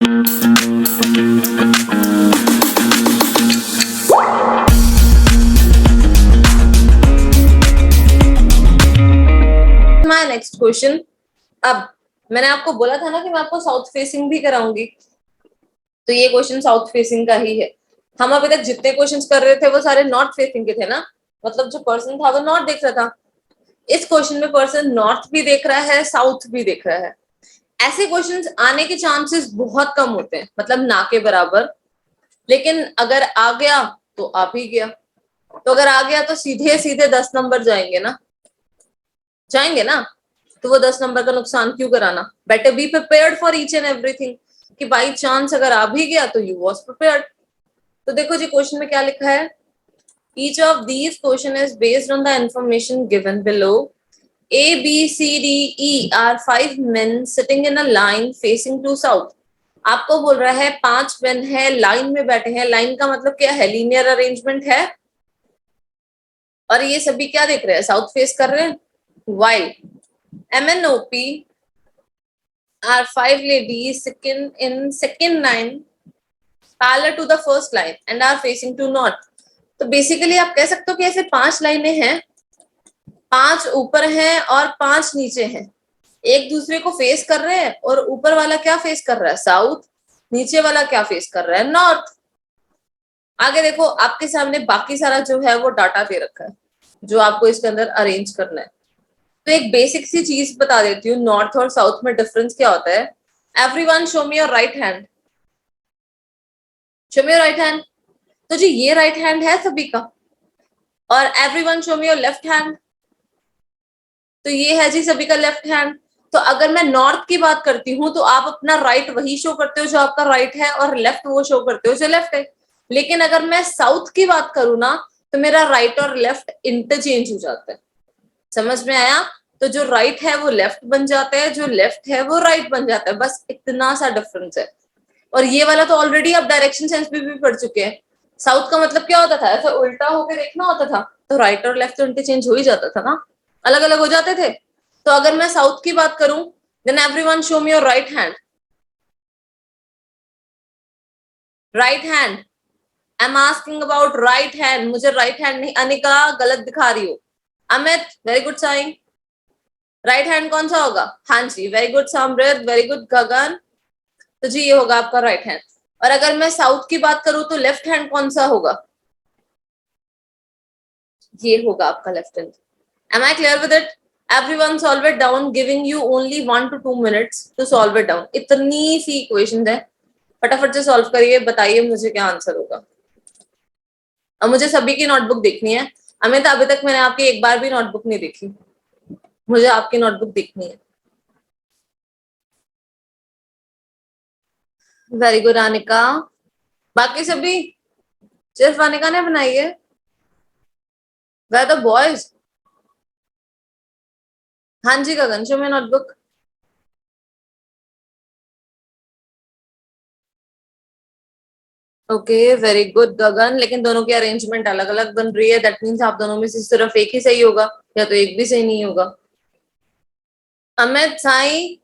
My next question. अब मैंने आपको बोला था ना कि मैं आपको साउथ फेसिंग भी कराऊंगी, तो ये क्वेश्चन साउथ फेसिंग का ही है। हम अभी तक जितने क्वेश्चंस कर रहे थे वो सारे नॉर्थ फेसिंग के थे ना, मतलब जो पर्सन था वो नॉर्थ देख रहा था। इस क्वेश्चन में पर्सन नॉर्थ भी देख रहा है, साउथ भी देख रहा है। ऐसे क्वेश्चंस आने के चांसेस बहुत कम होते हैं, मतलब ना के बराबर। लेकिन अगर आ गया तो आ भी गया, तो अगर आ गया तो सीधे सीधे 10 नंबर जाएंगे ना, जाएंगे ना। तो वो 10 नंबर का नुकसान क्यों कराना, better be prepared for each and everything, कि बाई चांस अगर आ भी गया तो यू वॉज प्रिपेयर्ड। तो देखो जी क्वेश्चन में क्या लिखा है, each of these question is based on the information given below. A, B, C, D, E are 5 men sitting in a line facing to south। आपको बोल रहा है 5 men है, लाइन में बैठे हैं। लाइन का मतलब क्या है, लीनियर अरेंजमेंट है। और ये सभी क्या देख रहे हैं, साउथ फेस कर रहे हैं। While MNOP are 5 ladies sitting in second line parallel to the first line and are facing to north। तो बेसिकली आप कह सकते हो कि ऐसे 5 लाइनें हैं, 5 ऊपर हैं और 5 नीचे हैं, एक दूसरे को फेस कर रहे हैं। और ऊपर वाला क्या फेस कर रहा है, साउथ। नीचे वाला क्या फेस कर रहा है, नॉर्थ। आगे देखो आपके सामने बाकी सारा जो है वो डाटा दे रखा है, जो आपको इसके अंदर अरेंज करना है। तो एक बेसिक सी चीज बता देती हूँ, नॉर्थ और साउथ में डिफरेंस क्या होता है। Everyone show me your right hand, show me your right hand. तो जी ये राइट हैंड है सभी का। और everyone show me your left hand, तो ये है जी सभी का लेफ्ट हैंड। तो अगर मैं नॉर्थ की बात करती हूँ तो आप अपना राइट वही शो करते हो जो आपका राइट है, और लेफ्ट वो शो करते हो जो लेफ्ट है। लेकिन अगर मैं साउथ की बात करूँ ना, तो मेरा राइट और लेफ्ट इंटरचेंज हो जाता है। समझ में आया। तो जो राइट है वो लेफ्ट बन जाता है, जो लेफ्ट है वो राइट बन जाता है, बस इतना सा डिफरेंस है। और ये वाला तो ऑलरेडी आप डायरेक्शन सेंस भी पढ़ चुके हैं। साउथ का मतलब क्या होता था, ऐसा उल्टा होकर देखना होता था, तो राइट और लेफ्ट तो इंटरचेंज हो ही जाता था ना, अलग अलग हो जाते थे। तो अगर मैं साउथ की बात करूं, then everyone show me your right hand, right hand. I am asking about right hand, मुझे राइट हैंड नहीं, अनिका गलत दिखा रही हो। अमित वेरी गुड साइन, राइट हैंड कौन सा होगा, हाँ जी very good Samriddh, very good Gagan. तो जी ये होगा आपका राइट हैंड। और अगर मैं साउथ की बात करूं तो लेफ्ट हैंड कौन सा होगा, ये होगा आपका left hand. Am I clear with it. Everyone solve it down, giving you only 1 to 2 minutes to solve it down. इतनी सी इक्वेशन है, फटाफट से सॉल्व करिए, बताइए मुझे क्या आंसर होगा। अब मुझे सभी की नोटबुक देखनी है। अमित अभी तक मैंने आपकी एक बार भी नोटबुक नहीं देखी, मुझे आपकी नोटबुक देखनी है। Very good Anika. बाकी सभी, सिर्फ अनिका ने बनाई है, वेयर द बॉयज। हाँ जी Gagan, show me notebook. Okay very good Gagan, लेकिन दोनों की अरेंजमेंट अलग अलग बन रही है, दैट मीन्स आप दोनों में से सिर्फ एक ही सही होगा, या तो एक भी सही नहीं होगा। अमित, साई,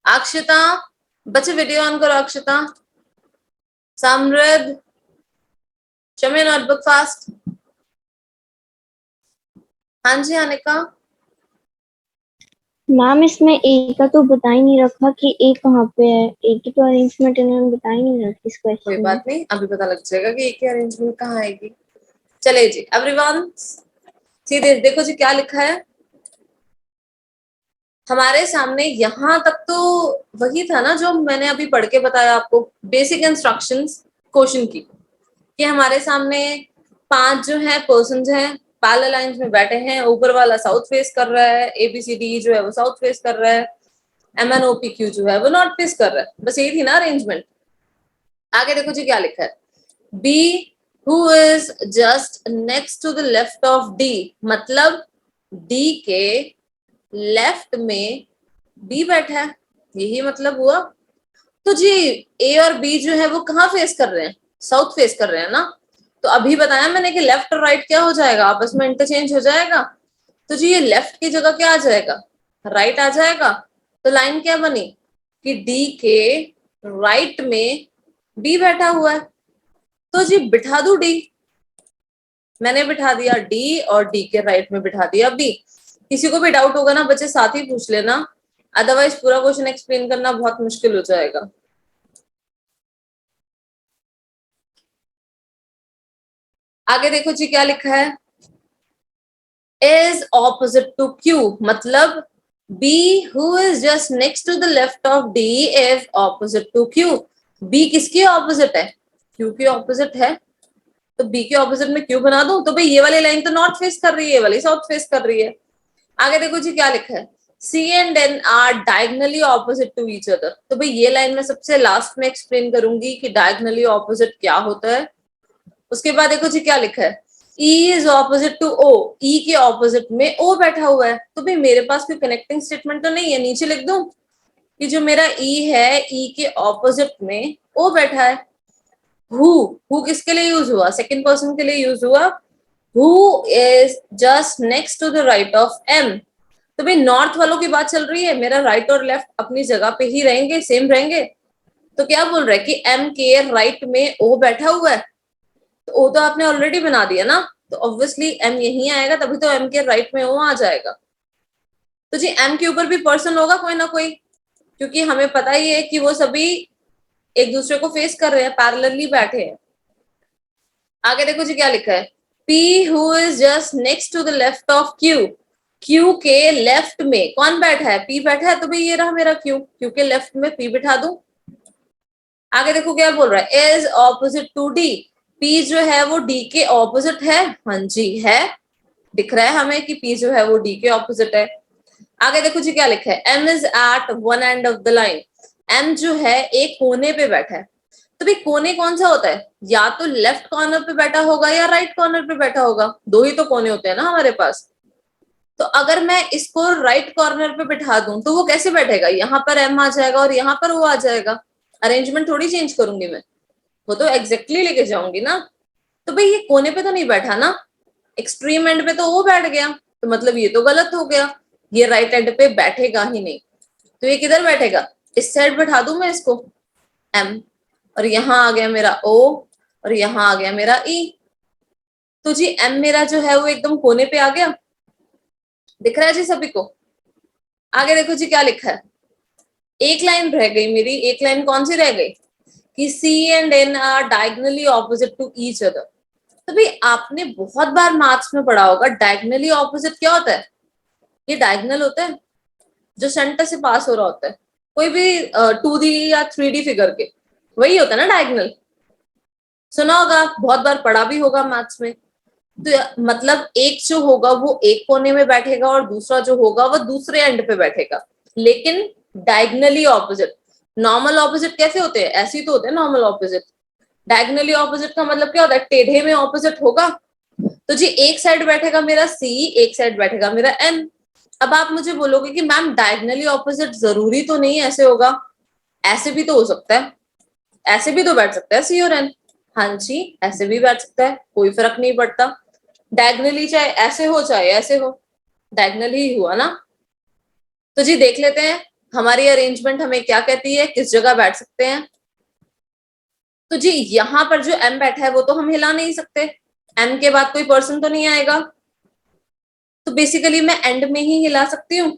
अक्षता, बच्चे वीडियो ऑन करो। अक्षता, समृद्ध, शो मी नोटबुक फास्ट। हाँ जी अनिका। मैम इसमें ए का तो बता ही नहीं रखा कि ए कहाँ पे है, ए की तो अरेंजमेंट इन्होंने बता ही नहीं रखी इस कोई क्वेश्चन बात नहीं, अभी पता लग जाएगा कि एक ही अरेंजमेंट कहाँ आएगी। चले जी एवरीवन, सीधे देखो जी क्या लिखा है हमारे सामने। यहां तक तो वही था ना जो मैंने अभी पढ़ के बताया आपको, बेसिक इंस्ट्रक्शंस क्वेश्चन की, कि हमारे सामने 5 जो है पर्सन हैं, पैरेलल लाइंस में बैठे हैं। ऊपर वाला साउथ फेस कर रहा है, ABCD जो है वो साउथ फेस कर रहा है, MNOPQ जो है वो नॉर्थ फेस कर रहा है। बस यही थी ना अरेंजमेंट। आगे देखो जी क्या लिखा है, B who is just next to the left of D, मतलब D के लेफ्ट में B बैठा है, यही मतलब हुआ। तो जी A और B जो है वो कहाँ फेस कर रहे हैं, साउथ फेस कर रहे हैं ना। तो अभी बताया मैंने कि लेफ्ट और राइट क्या हो जाएगा, आपस में इंटरचेंज हो जाएगा। तो जी ये लेफ्ट की जगह क्या आ जाएगा, राइट आ जाएगा। तो लाइन क्या बनी कि D के राइट में डी बैठा हुआ है, तो जी बिठा दू डी। मैंने बिठा दिया डी और डी के राइट में बिठा दिया बी। किसी को भी डाउट होगा ना बच्चे साथ ही पूछ लेना, अदरवाइज पूरा क्वेश्चन एक्सप्लेन करना बहुत मुश्किल हो जाएगा। आगे देखो जी क्या लिखा है, is opposite to Q, मतलब B who is just next to the left of D is opposite to Q। B किसकी ऑपोजिट है? Q की ऑपोजिट है, तो B के ऑपोजिट में Q बना दूं, तो भाई ये वाली लाइन तो नॉर्थ फेस कर रही है, ये वाली साउथ फेस कर रही है। आगे देखो जी क्या लिखा है, C and N are diagonally opposite to each other। तो भाई ये लाइन मैं सबसे लास्ट में एक्सप्लेन करूंगी कि diagonally opposite क्या होता है। उसके बाद देखो जी क्या लिखा है, E is opposite to O, E के ऑपोजिट में O बैठा हुआ है, तो भाई मेरे पास कोई कनेक्टिंग स्टेटमेंट तो नहीं है, नीचे लिख दूं कि जो मेरा E है E के ऑपोजिट में O बैठा है। हु किसके लिए यूज हुआ? सेकंड पर्सन के लिए यूज हुआ। Who is just next to the right of M। तो भाई नॉर्थ वालों की बात चल रही है, मेरा राइट और लेफ्ट अपनी जगह पे ही रहेंगे, सेम रहेंगे। तो क्या बोल रहा है कि M के राइट में O बैठा हुआ है, तो O तो आपने ऑलरेडी बना दिया ना, तो ऑब्वियसली M यहीं आएगा, तभी तो M के राइट में O आ जाएगा। तो जी M के ऊपर भी पर्सन होगा कोई ना कोई, क्योंकि हमें पता ही है कि वो सभी एक दूसरे को फेस कर रहे हैं, पैरेलली बैठे हैं। आगे देखो जी क्या लिखा है, P who is just next to the left of Q, Q के लेफ्ट में कौन बैठा है? P बैठा है, तो भाई ये रहा मेरा Q, Q के लेफ्ट में P बिठा दूं। आगे देखो क्या बोल रहा है, is opposite to D, P जो है वो D के ऑपोजिट है। हाँ जी है, दिख रहा है हमें कि P जो है वो D के ऑपोजिट है। आगे देखो जी क्या लिखा है, M is at one end of the line, M जो है एक कोने पे बैठा है। तो भाई कोने कौन सा होता है? या तो लेफ्ट कॉर्नर पे बैठा होगा या राइट कॉर्नर पे बैठा होगा, दो ही तो कोने होते हैं ना हमारे पास। तो अगर मैं इसको राइट कॉर्नर पे बिठा दूं तो वो कैसे बैठेगा? यहाँ पर M आ जाएगा और यहाँ पर वो आ जाएगा। अरेंजमेंट थोड़ी चेंज करूंगी मैं, वो तो एग्जैक्टली लेके जाऊंगी ना। तो भाई ये कोने पे तो नहीं बैठा ना, एक्सट्रीम एंड पे तो वो बैठ गया, तो मतलब ये तो गलत हो गया, ये राइट एंड पे बैठेगा ही नहीं। तो ये किधर बैठेगा? इस साइड बैठा दूं मैं इसको M, और यहाँ आ गया मेरा O और यहाँ आ गया मेरा E। तो जी M मेरा जो है वो एकदम कोने पे आ गया, दिख रहा है जी सभी को। आगे देखो जी क्या लिखा है, एक लाइन रह गई मेरी, एक लाइन कौन सी रह गई कि C and N are diagonally opposite to each other। तो भाई आपने बहुत बार मैथ्स में पढ़ा होगा डायगोनली ऑपोजिट क्या होता है? ये डायगोनल होता है जो सेंटर से पास हो रहा होता है, कोई भी 2D या 3D फिगर के, वही होता है ना डायगोनल। सुना होगा, बहुत बार पढ़ा भी होगा मैथ्स में। तो मतलब एक जो होगा वो एक कोने में बैठेगा और दूसरा जो होगा वो दूसरे एंड पे बैठेगा, लेकिन डायगोनली ऑपोजिट। नॉर्मल ऑपोजिट कैसे होते हैं? ऐसे ही तो होते हैं नॉर्मल ऑपोजिट। डायगोनली ऑपोजिट का मतलब क्या होता है? टेढ़े में ऑपोजिट होगा। तो जी एक साइड बैठेगा मेरा C, एक साइड बैठेगा मेरा N। अब आप मुझे बोलोगे कि मैम डायगोनली ऑपोजिट जरूरी तो नहीं ऐसे होगा, ऐसे भी तो हो सकता है, ऐसे भी तो बैठ सकता है C और N। हाँ जी ऐसे भी बैठ सकता है, कोई फर्क नहीं पड़ता, डायगोनली चाहे ऐसे हो चाहे ऐसे हो, डायगोनल ही हुआ ना। तो जी देख लेते हैं हमारी अरेंजमेंट हमें क्या कहती है, किस जगह बैठ सकते हैं। तो जी यहाँ पर जो M बैठा है वो तो हम हिला नहीं सकते, M के बाद कोई पर्सन तो नहीं आएगा, तो बेसिकली मैं एंड में ही हिला सकती हूँ।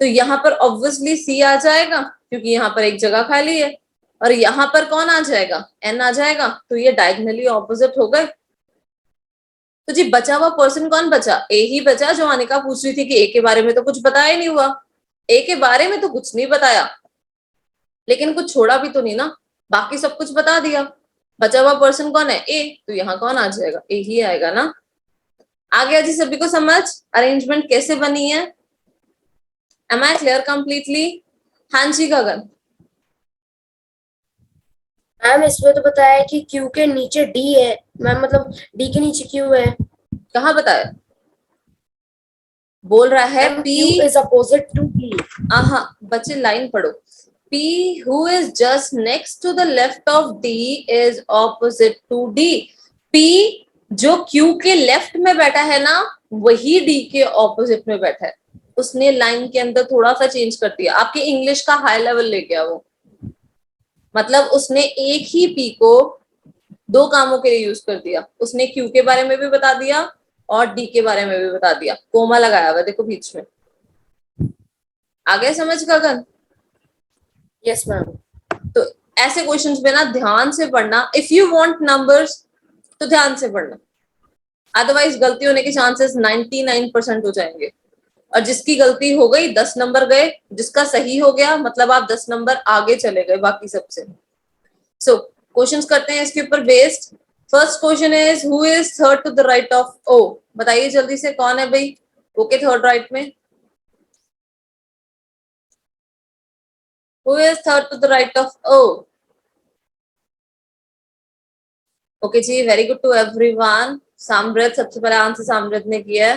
तो यहाँ पर ऑब्वियसली C आ जाएगा क्योंकि यहाँ पर एक जगह खाली है, और यहाँ पर कौन आ जाएगा? N आ जाएगा। तो ये डायगोनली ऑपोजिट हो गए। तो जी बचा हुआ पर्सन कौन बचा? ए ही बचा, जो अनिका पूछ रही थी कि ए के बारे में तो कुछ बताया ही नहीं हुआ। ए के बारे में तो कुछ नहीं बताया, लेकिन कुछ छोड़ा भी तो नहीं ना, बाकी सब कुछ बता दिया। बचा हुआ पर्सन कौन है? ए, तो यहाँ कौन आ जाएगा? ए ही आएगा ना। आ गया जी सभी को समझ अरेंजमेंट कैसे बनी है? Am I clear completely? हाँ जी गगन। मैम इसमें तो बताया है कि क्यू के नीचे डी है मैम, मतलब डी के नीचे क्यू है। कहाँ बताया? बोल रहा है ma'am P, Q is opposite to D. हाँ बच्चे लाइन पढ़ो। P who is just next to the left of D is opposite to D। P जो Q के लेफ्ट में बैठा है ना, वही D के ऑपोजिट में बैठा है। उसने लाइन के अंदर थोड़ा सा चेंज कर दिया, आपकी इंग्लिश का हाई लेवल ले गया वो। मतलब उसने एक ही पी को दो कामों के लिए यूज कर दिया। उसने क्यू के बारे में भी बता दिया और डी के बारे में भी बता दिया। कोमा लगाया हुआ देखो बीच में। आगे समझ गगन? Yes ma'am. तो ऐसे क्वेश्चंस में ना ध्यान से पढ़ना। इफ यू वांट नंबर्स तो ध्यान से पढ़ना, अदरवाइज गलती होने के चांसेस 99% हो जाएंगे। और जिसकी गलती हो गई 10 नंबर गए, जिसका सही हो गया मतलब आप 10 नंबर आगे चले गए बाकी सबसे। सो क्वेश्चंस करते हैं इसके ऊपर based. First question is who is third to the right of O? बताइए जल्दी से कौन है भाई ओ के थर्ड राइट में? Who is third to the right of O? Okay जी, very good to everyone. Samrit सबसे पहले आंसर सामृत ने किया है,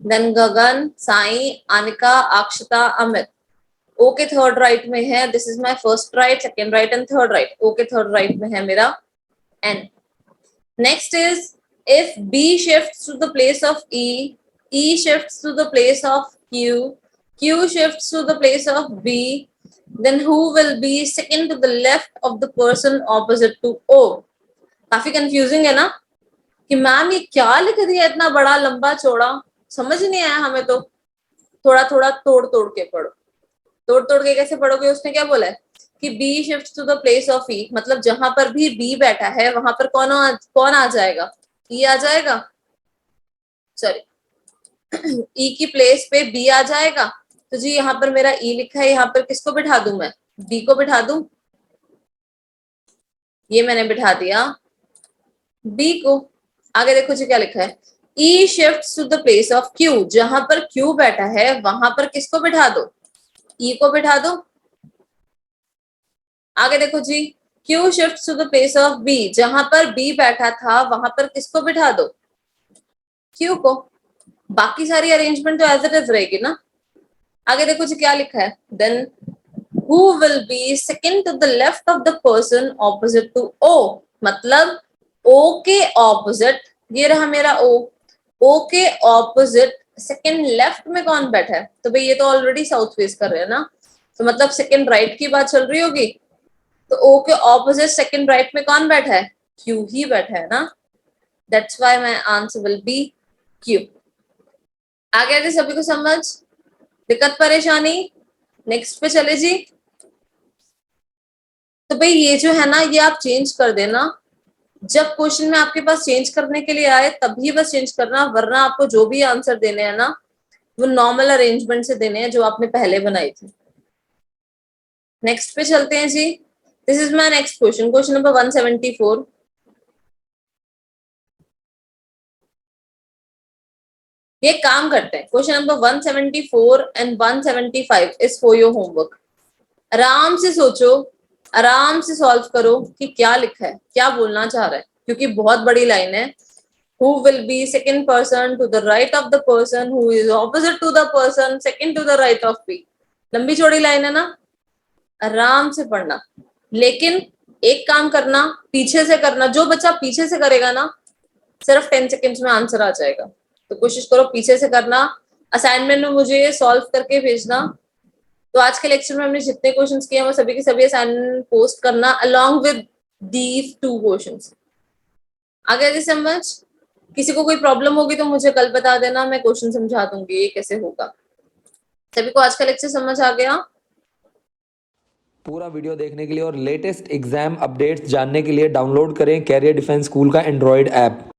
देन गगन, साई, अनिका, अक्षता, अमित। ओ के थर्ड राइट में है। This is my first right, second right and third right. ओ के थर्ड राइट में है मेरा N. Next is if B shifts to the place of E shifts to the place of Q shifts to the place of B, then who will be second to the left of the person opposite to O? काफी confusing है ना कि ma'am ये क्या लिख दिया इतना बड़ा लंबा चौड़ा, समझ नहीं आया हमें। तो थोड़ा थोड़ा तोड़ तोड़ के पढ़ो। तोड़ तोड़ के कैसे पढ़ोगे? उसने क्या बोला है कि B shifts to the place of E, मतलब जहां पर भी B बैठा है वहां पर कौन आ जाएगा? E आ जाएगा। सॉरी, E की प्लेस पे B आ जाएगा। तो जी यहाँ पर मेरा E लिखा है, यहाँ पर किसको बिठा दूं मैं? B को बिठा दूं। ये मैंने बिठा दिया B को। आगे देखो जी क्या लिखा है, E shifts to the place of Q, जहां पर Q बैठा है वहां पर किसको बिठा दो? E को बिठा दो। आगे देखो जी, Q shifts to the place of B, जहां पर B बैठा था वहां पर किसको बिठा दो? Q को। बाकी सारी अरेंजमेंट तो एज इट इज रहेगी ना। आगे देखो जी क्या लिखा है, then who will be second to the left of the person opposite to O, मतलब O के ऑपोजिट, ये रहा मेरा O के ऑपोजिट सेकंड लेफ्ट में कौन बैठा है? तो भाई ये तो ऑलरेडी साउथ फेस कर रहे हैं ना, तो मतलब सेकंड राइट की बात चल रही होगी। तो O के ऑपोजिट सेकंड राइट में कौन बैठा है? Q ही बैठा है ना। That's why my answer will be Q। आ गया जी सभी को समझ? दिक्कत परेशानी? नेक्स्ट पे चले जी। तो भाई ये जो है ना ये आप चेंज कर देना। जब क्वेश्चन में आपके पास चेंज करने के लिए आए तभी बस चेंज करना, वरना आपको जो भी आंसर देने हैं ना वो नॉर्मल अरेंजमेंट से देने हैं जो आपने पहले बनाई थी। नेक्स्ट पे चलते हैं जी। This is my next question, question number 174। ये काम करते हैं, question number 174 and 175 is for your homework. आराम से सोचो, आराम से सॉल्व करो कि क्या लिखा है, क्या बोलना चाह रहा है, क्योंकि बहुत बड़ी लाइन है। Who will be second person to the right of the person who is opposite to the person second to the right of B? लंबी चौड़ी लाइन है ना, आराम से पढ़ना। लेकिन एक काम करना, पीछे से करना। जो बच्चा पीछे से करेगा ना सिर्फ 10 सेकेंड्स में आंसर आ जाएगा। तो कोशिश करो पीछे से करना। असाइनमेंट में मुझे ये सॉल्व करके भेजना। तो आज के लेक्चर में हमने जितने क्वेश्चंस किए हैं वो सभी के सभी असाइनमेंट पोस्ट करना अलोंग विद दीज 2 क्वेश्चंस। आ गया जी समझ? किसी को कोई प्रॉब्लम होगी तो मुझे कल बता देना, मैं क्वेश्चन समझा दूंगी ये कैसे होगा। सभी को आज का लेक्चर समझ आ गया? पूरा वीडियो देखने के लिए और लेटेस्ट एग्जाम अपडेट्स जानने के लिए डाउनलोड करें कैरियर डिफेंस स्कूल का एंड्रॉयड ऐप।